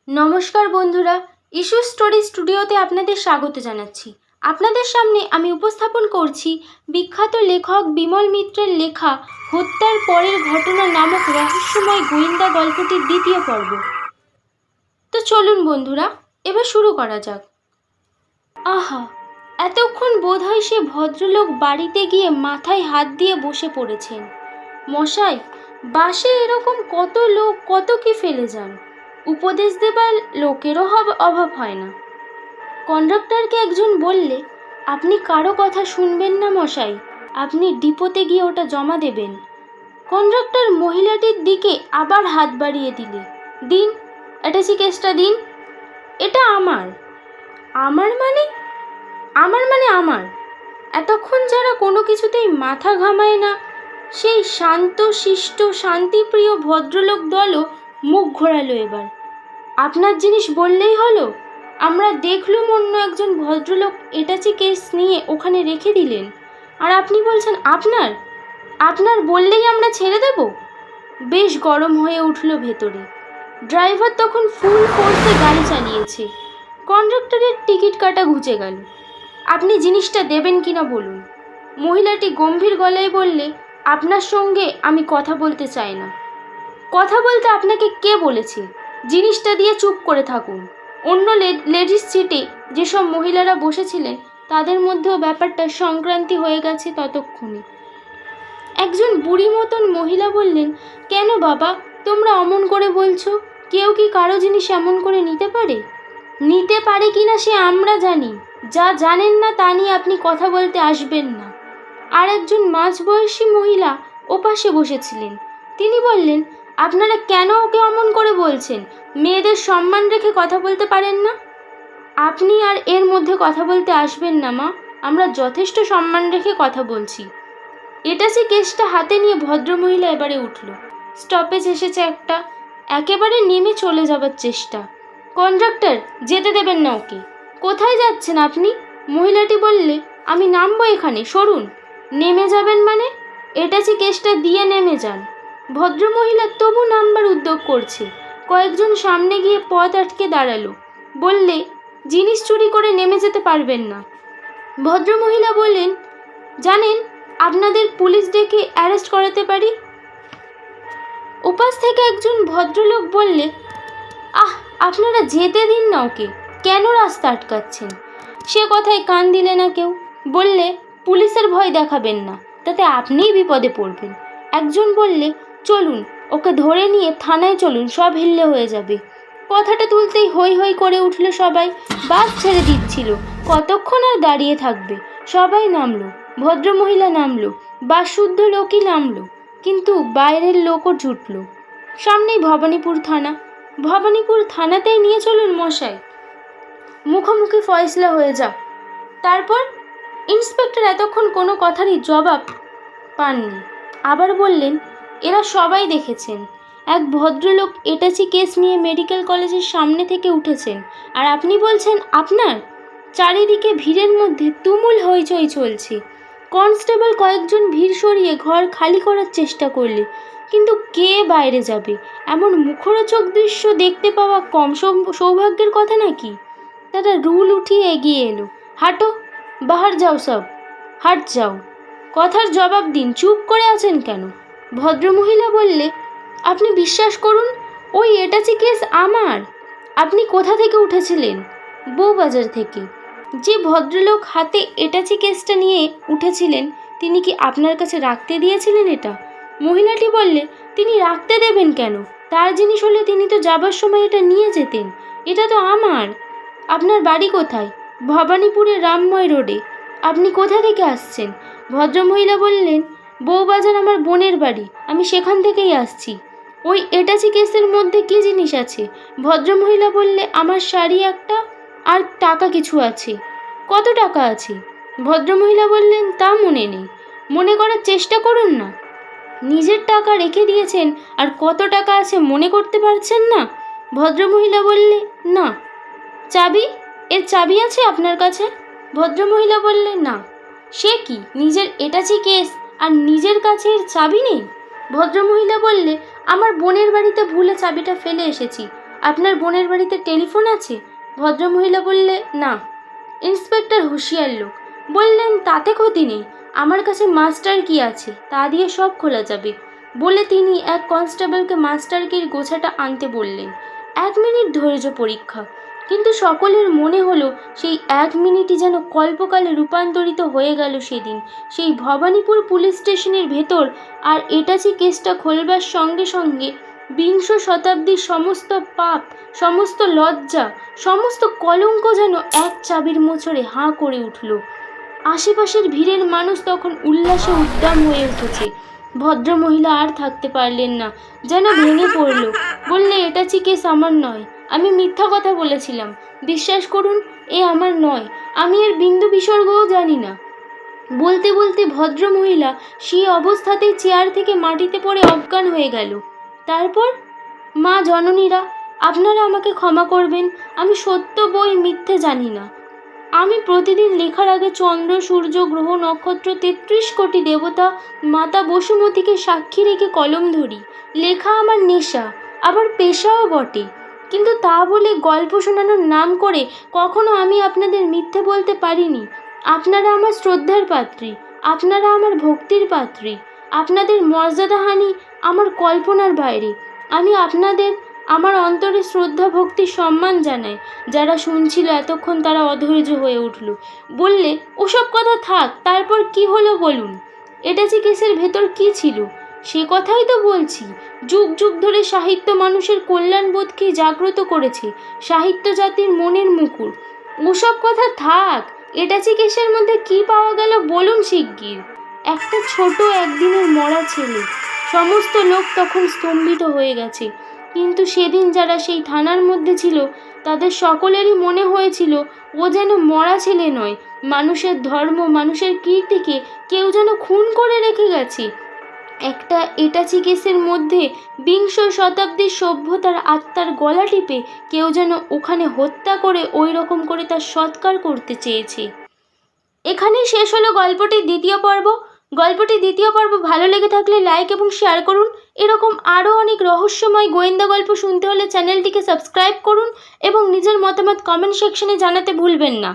নমস্কার বন্ধুরা, issue story স্টুডিওতে আপনাদের স্বাগত জানাচ্ছি। আপনাদের সামনে আমি উপস্থাপন করছি বিখ্যাত লেখক বিমল মিত্রের লেখা হত্যার পরের ঘটনা নামক রহস্যময় গোয়েন্দা গল্পটির দ্বিতীয় পর্ব। তো চলুন বন্ধুরা, এবার শুরু করা যাক। আহা, এতক্ষণ বোধহয় সে ভদ্রলোক বাড়িতে গিয়ে মাথায় হাত দিয়ে বসে পড়েছেন। মশাই, বাসে এরকম কত লোক কত কি ফেলে যান, উপদেশ দেবার লোকেরও অভাব হয় না। কন্ডাক্টরকে একজন বললে, আপনি কারো কথা শুনবেন না মশাই, আপনি ডিপোতে গিয়ে ওটা জমা দেবেন। কন্ডাক্টর মহিলাটির দিকে আবার হাত বাড়িয়ে দিলে, দিন, অ্যাটাচি কেসটা দিন। এটা আমার। আমার মানে? আমার। এতক্ষণ যারা কোনো কিছুতেই মাথা ঘামায় না, সেই শান্ত শিষ্ট শান্তিপ্রিয় ভদ্রলোক দলও মুখ ঘোরালো এবার। আপনার জিনিস বললেই হলো? আমরা দেখলুম অন্য একজন ভদ্রলোক এটাচি কেস নিয়ে ওখানে রেখে দিলেন, আর আপনি বলছেন আপনার বললেই আমরা ছেড়ে দেব? বেশ গরম হয়ে উঠল ভেতরে। ড্রাইভার তখন ফুল ফোর্সে গাড়ি চালিয়েছে। কন্ডাক্টরের টিকিট কাটা ঘুচে গেল। আপনি জিনিসটা দেবেন কিনা বলুন। মহিলাটি গম্ভীর গলায় বললে, আপনার সঙ্গে আমি কথা বলতে চাই না। কথা বলতে আপনাকে কে বলেছে? জিনিসটা দিয়ে চুপ করে থাকুন। অন্য লেডিস সিটে যেসব মহিলারা বসেছিলেন তাদের মধ্যেও ব্যাপারটা সংক্রান্তি হয়ে গেছে ততক্ষণে। একজন বুড়ি মতন মহিলা বললেন, কেন বাবা, তোমরা অমন করে বলছো? কেউ কি কারো জিনিস এমন করে নিতে পারে? নিতে পারে কিনা সে আমরা জানি, যা জানেন না তা নিয়ে আপনি কথা বলতে আসবেন না। আর একজন মাঝবয়সী মহিলা ওপাশে বসেছিলেন, তিনি বললেন, আপনারা কেন ওকে অমন করে বলছেন? মেয়েদের সম্মান রেখে কথা বলতে পারেন না? আপনি আর এর মধ্যে কথা বলতে আসবেন না মা, আমরা যথেষ্ট সম্মান রেখে কথা বলছি। এটাচি কেসটা হাতে নিয়ে ভদ্রমহিলা এবারে উঠল। স্টপেজ এসেছে একটা, একেবারে নেমে চলে যাবার চেষ্টা। কন্ডাক্টর, যেতে দেবেন না ওকে। কোথায় যাচ্ছেন আপনি? মহিলাটি বললে, আমি নামবো এখানে, সরুন। নেমে যাবেন মানে? এটাচি কেসটা দিয়ে নেমে যান। ভদ্রমহিলা তবু নামবার উদ্যোগ করছে। কয়েকজন সামনে গিয়ে পথ আটকে দাঁড়ালো। বললে, জিনিস চুরি করে নেমে যেতে পারবেন না। ভদ্রমহিলা বললেন, জানেন, আপনাদের পুলিশ ডেকে অ্যারেস্ট করাতে পারি। উপাস থেকে একজন ভদ্রলোক বললে, আপনারা যেতে দিন না ওকে, কেন রাস্তা আটকাচ্ছেন? সে কথায় কান দিলে না কেউ। বললে, পুলিশের ভয় দেখাবেন না, তাতে আপনিই বিপদে পড়বেন। একজন বললে, চলুন, ওকে ধরে নিয়ে থানায় চলুন, সব হিল্লে হয়ে যাবে। কথাটা তুলতেই হই হই করে উঠল সবাই। বাস ছেড়ে দিচ্ছিল, কতক্ষণ আর দাঁড়িয়ে থাকবে? সবাই নামলো, ভদ্রমহিলা নামলো, বাস শুদ্ধ লোকই নামলো, কিন্তু বাইরের লোকও জুটল। সামনেই ভবানীপুর থানা। ভবানীপুর থানাতেই নিয়ে চলুন মশাই, মুখোমুখি ফয়সলা হয়ে যা। তারপর? ইন্সপেক্টর এতক্ষণ কোনো কথারই জবাব পাননি। আবার বললেন, এরা সবাই দেখেছেন, এক ভদ্রলোক এটাচি কেস নিয়ে মেডিকেল কলেজের সামনে থেকে উঠেছেন, আর আপনি বলছেন আপনার? চারিদিকে ভিড়ের মধ্যে তুমুল হইচই চলছে। কনস্টেবল কয়েকজন ভিড় সরিয়ে ঘর খালি করার চেষ্টা করলে, কিন্তু কে বাইরে যাবে? এমন মুখরোচক দৃশ্য দেখতে পাওয়া কম সৌভাগ্যের কথা নাকি? তারা রুল উঠিয়ে এগিয়ে এলো। হাঁটো, বাহার যাও, সব হাট যাও। কথার জবাব দিন, চুপ করে আছেন কেন? ভদ্রমহিলা বললে, আপনি বিশ্বাস করুন, ওই এটাচি কেস আমার। আপনি কোথা থেকে উঠেছিলেন? বউবাজার থেকে। যে ভদ্রলোক হাতে এটাচি কেসটা নিয়ে উঠেছিলেন, তিনি কি আপনার কাছে রাখতে দিয়েছিলেন এটা? মহিলাটি বললে, তিনি রাখতে দেবেন কেন? তার জিনিস হলে তিনি তো যাবার সময় এটা নিয়ে যেতেন। এটা তো আমার। আপনার বাড়ি কোথায়? ভবানীপুরের রামময় রোডে। আপনি কোথা থেকে আসছেন? ভদ্রমহিলা বললেন, বউবাজার আমার বোনের বাড়ি, আমি সেখান থেকেই আসছি। ওই এটাচি কেসের মধ্যে কি জিনিস আছে? ভদ্রমহিলা বললে, আমার শাড়ি একটা, আর টাকা কিছু আছে। কত টাকা আছে? ভদ্রমহিলা বললেন, তা মনে নেই। মনে করার চেষ্টা করুন না। নিজের টাকা রেখে দিয়েছেন, আর কত টাকা আছে মনে করতে পারছেন না? ভদ্রমহিলা বললে, না। চাবি? এর চাবি আছে আপনার কাছে? ভদ্রমহিলা বললেন, না। সে কি, নিজের এটাচি কেস আর নিজের কাছে এর চাবি নেই? ভদ্রমহিলা বললে, আমার বোনের বাড়িতে ভুলে চাবিটা ফেলে এসেছি, আপনার বোনের বাড়িতে টেলিফোন আছে? ভদ্রমহিলা বললে, না। ইন্সপেক্টর হুঁশিয়ার লোক বললেন, তাতে ক্ষতি নেই, আমার কাছে মাস্টার কি আছে, তা দিয়ে সব খোলা যাবে। বলে তিনি এক কনস্টেবলকে মাস্টার কির গোছাটা আনতে বললেন। 1 মিনিট ধৈর্য পরীক্ষা, কিন্তু সকলের মনে হলো সেই 1 মিনিটই যেন কল্পকালে রূপান্তরিত হয়ে গেল সেদিন। সেই ভবানীপুর পুলিশ স্টেশনের ভেতর আর এটাচি কেসটা খোলবার সঙ্গে সঙ্গে বিংশ শতাব্দীর সমস্ত পাপ, সমস্ত লজ্জা, সমস্ত কলঙ্ক যেন এক চাবির মোচড়ে হাঁ করে উঠল। আশেপাশের ভিড়ের মানুষ তখন উল্লাসে উদ্দাম হয়ে উঠেছে। ভদ্রমহিলা আর থাকতে পারলেন না, যেন ভেঙে পড়ল। বললে, এটাচি কেস আমার নয়, আমি মিথ্যা কথা বলেছিলাম, বিশ্বাস করুন, এ আমার নয়, আমি এর বিন্দু বিসর্গও জানি না। বলতে বলতে ভদ্রমহিলা সেই অবস্থাতেই চেয়ার থেকে মাটিতে পড়ে অজ্ঞান হয়ে গেল। তারপর, মা জননীরা, আপনারা আমাকে ক্ষমা করবেন, আমি সত্য বই মিথ্যে জানি না। আমি প্রতিদিন লেখার আগে চন্দ্র, সূর্য, গ্রহ, নক্ষত্র, 33 কোটি দেবতা, মাতা বসুমতীকে সাক্ষী রেখে কলম ধরি। লেখা আমার নেশা, আবার পেশাও বটে। কিন্তু তা বলে গল্প শোনানোর নাম করে কখনো আমি আপনাদের মিথ্যে বলতে পারিনি। আপনারা আমার শ্রদ্ধার পাত্রী, আপনারা আমার ভক্তির পাত্রী। আপনাদের মর্যাদাহানি আমার কল্পনার বাইরে। আমি আপনাদের আমার অন্তরে শ্রদ্ধা, ভক্তি, সম্মান জানাই। যারা শুনছিল এতক্ষণ তারা অধৈর্য হয়ে উঠল। বললে, ওসব কথা থাক, তারপর কি হলো বলুন। এটাচি কেসের ভেতর কি ছিল সে কথাই তো বলছি। যুগ যুগ ধরে সাহিত্য মানুষের কল্যাণবোধকে জাগ্রত করেছে, সাহিত্য জাতির মনের মুকুর। ওসব কথা থাক, এটাচি কেসের মধ্যে কি পাওয়া গেল বলুন শিগগির। একটা ছোট একদিনের মরা ছেলে। সমস্ত লোক তখন স্তম্ভিত হয়ে গেছে। কিন্তু সেদিন যারা সেই থানার মধ্যে ছিল তাদের সকলেরই মনে হয়েছিল ও যেন মরা ছেলে নয়, মানুষের ধর্ম, মানুষের কীর্তিকে কেউ যেন খুন করে রেখে গেছে। একটা এটাচি কেসের মধ্যে বিংশ শতাব্দীর সভ্যতার আত্মার গলা টিপে কেউ যেন ওখানে হত্যা করে ওই রকম করে তার সৎকার করতে চেয়েছে। এখানেই শেষ হলো গল্পটির দ্বিতীয় পর্ব। গল্পটির দ্বিতীয় পর্ব ভালো লেগে থাকলে লাইক এবং শেয়ার করুন। এরকম আরও অনেক রহস্যময় গোয়েন্দা গল্প শুনতে হলে চ্যানেলটিকে সাবস্ক্রাইব করুন এবং নিজের মতামত কমেন্ট সেকশনে জানাতে ভুলবেন না।